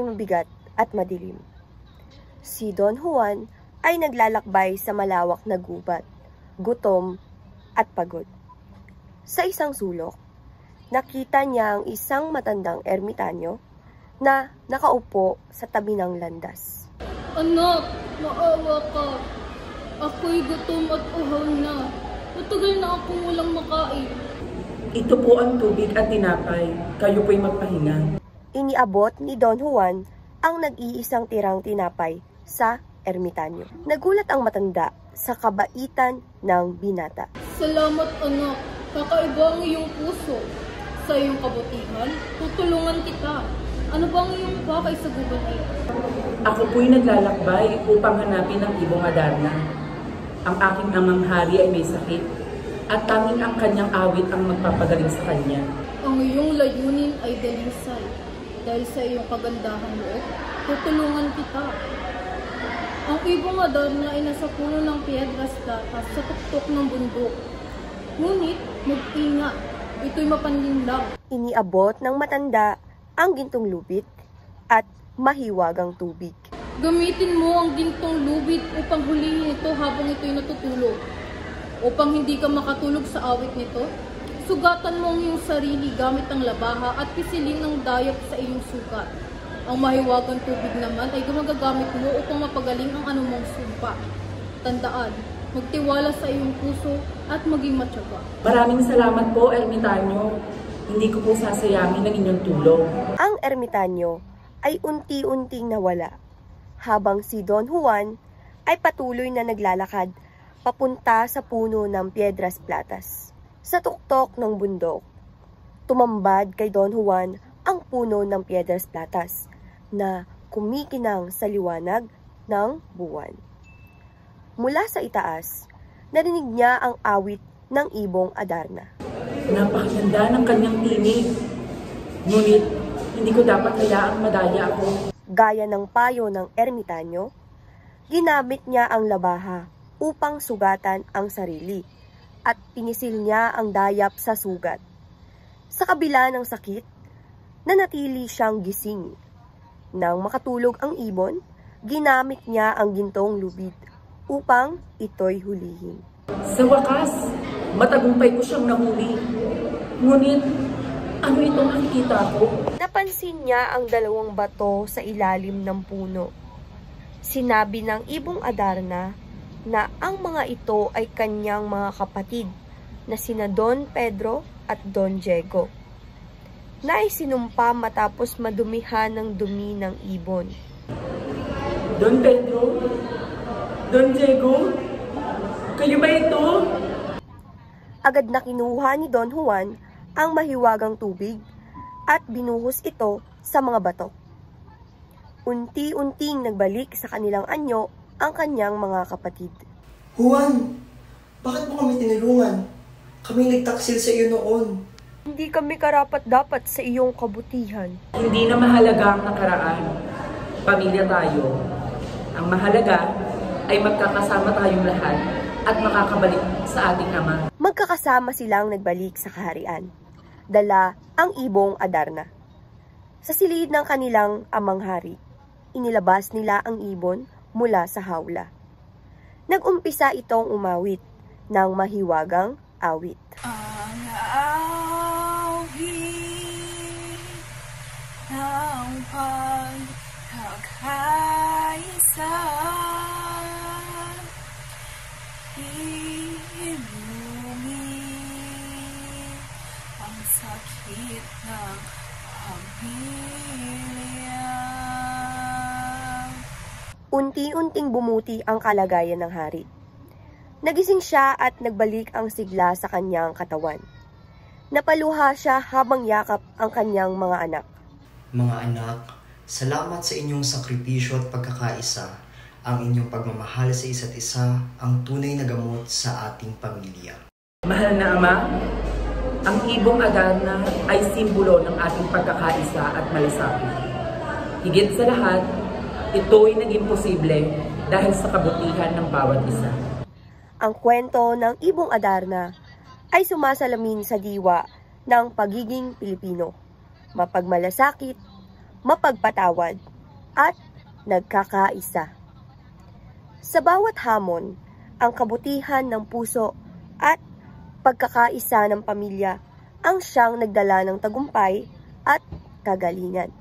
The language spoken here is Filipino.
mabigat at madilim. Si Don Juan ay naglalakbay sa malawak na gubat, gutom at pagod. Sa isang sulok, nakita niya ang isang matandang ermitanyo na nakaupo sa tabi ng landas. Anak, maawa ka. Ako'y gutom at uhaw na. Matagal na akong walang makain. Ito po ang tubig at tinapay. Kayo po'y magpahinga. Iniabot ni Don Juan ang nag-iisang tirang tinapay sa ermitanyo. Nagulat ang matanda sa kabaitan ng binata. Salamat anak. Kakaiba ang iyong puso. Sa iyong kabutihan, tutulungan kita. Ano ba ang iyong pakay sa gubat na ito? Ako po'y naglalakbay upang hanapin ang ibong Adarna. Ang aking amang hari ay may sakit at tanging ang kanyang awit ang magpapagaling sa kanya. Ang iyong layunin ay dalisay. Dahil sa iyong kagandahan loob, tutulungan kita. Ang ibong Adarna ay nasa puno ng piedras datas sa tuktok ng bundok. Ngunit, mag-ingat. Ito'y mapanlinlang. Iniabot ng matanda ang gintong lubid at mahiwagang tubig. Gamitin mo ang gintong lubid upang hulihin ito habang ito'y natutulog. Upang hindi ka makatulog sa awit nito, sugatan mo ang iyong sarili gamit ang labaha at pisilin ng dayap sa iyong sugat. Ang mahiwagang tubig naman ay gumagagamit mo upang mapagaling ang anumang sumpa. Tandaan, magtiwala sa iyong puso at maging matyaga. Maraming salamat po, ermitanyo. Hindi ko po sasayangin ang inyong tulong. Ang ermitanyo ay unti-unting nawala, habang si Don Juan ay patuloy na naglalakad papunta sa puno ng Piedras Platas. Sa tuktok ng bundok, tumambad kay Don Juan ang puno ng Piedras Platas na kumikinang sa liwanag ng buwan. Mula sa itaas, narinig niya ang awit ng ibong Adarna. Napakaganda ng kanyang tinig. Ngunit, hindi ko dapat hayaang madaya ako. Gaya ng payo ng ermitanyo, ginamit niya ang labaha upang sugatan ang sarili at pinisil niya ang dayap sa sugat. Sa kabila ng sakit, nanatili siyang gising. Nang makatulog ang ibon, ginamit niya ang gintong lubid upang ito'y hulihin. Sa wakas, matagumpay ko siyang nahuli. Ngunit, ano itong nakikita ko? Napansin niya ang dalawang bato sa ilalim ng puno. Sinabi ng ibong Adarna na ang mga ito ay kanyang mga kapatid na sina Don Pedro at Don Diego. Naisinumpa matapos madumihan ng dumi ng ibon. Don Pedro? Don Diego? Kayo ba ito? Agad na kinuha ni Don Juan ang mahiwagang tubig at binuhos ito sa mga bato. Unti-unting nagbalik sa kanilang anyo ang kanyang mga kapatid. Juan, bakit mo kami tinulungan? Kaming nagtaksil sa iyo noon. Hindi kami karapat-dapat sa iyong kabutihan. Hindi na mahalaga ang nakaraan. Pamilya tayo. Ang mahalaga ay magkakasama tayong lahat at makakabalik sa ating ama. Magkakasama silang nagbalik sa kaharian. Dala ang ibong Adarna. Sa silid ng kanilang amang hari, inilabas nila ang ibon mula sa hawla. Nag-umpisa itong umawit ng mahiwagang awit. Ang awit ng pagkakaisa, inumin ang sakit ng pamilya. Unti-unting bumuti ang kalagayan ng hari. Nagising siya at nagbalik ang sigla sa kanyang katawan. Napaluha siya habang yakap ang kanyang mga anak. Mga anak, salamat sa inyong sakripisyo at pagkakaisa. Ang inyong pagmamahal sa isa't isa ang tunay na gamot sa ating pamilya. Mahal na Ama, ang ibong Adarna ay simbolo ng ating pagkakaisa at malasakit. Higit sa lahat, ito ay naging posible dahil sa kabutihan ng bawat isa. Ang kwento ng ibong Adarna ay sumasalamin sa diwa ng pagiging Pilipino, mapagmalasakit, mapagpatawad, at nagkakaisa. Sa bawat hamon, ang kabutihan ng puso at pagkakaisa ng pamilya ang siyang nagdala ng tagumpay at kagalingan.